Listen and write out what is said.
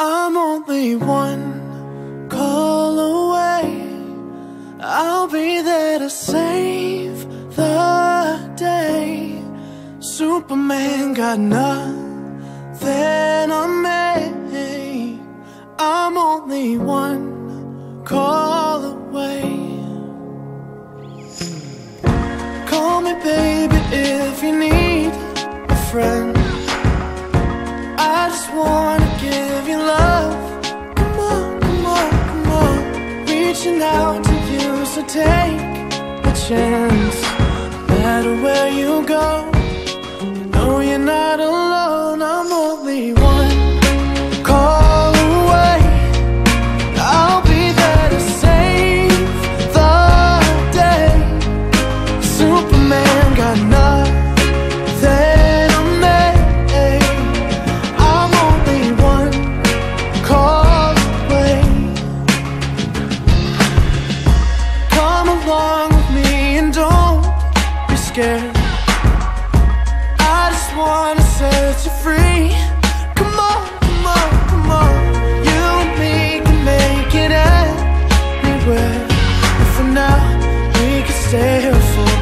I'm only one call away. I'll be there to save the day. Superman got nothing on me. I'm only one call away. Call me baby if you need a friend. I just wanna give you love. Come on, come on, come on. Reaching out to you, so take a chance. No matter where you go, you know you're not alone. I'm only one call away. I'll be there to save the day. Superman got nothing. I just wanna set you free. Come on, come on, come on. You and me can make it anywhere. And for now, we can stay here for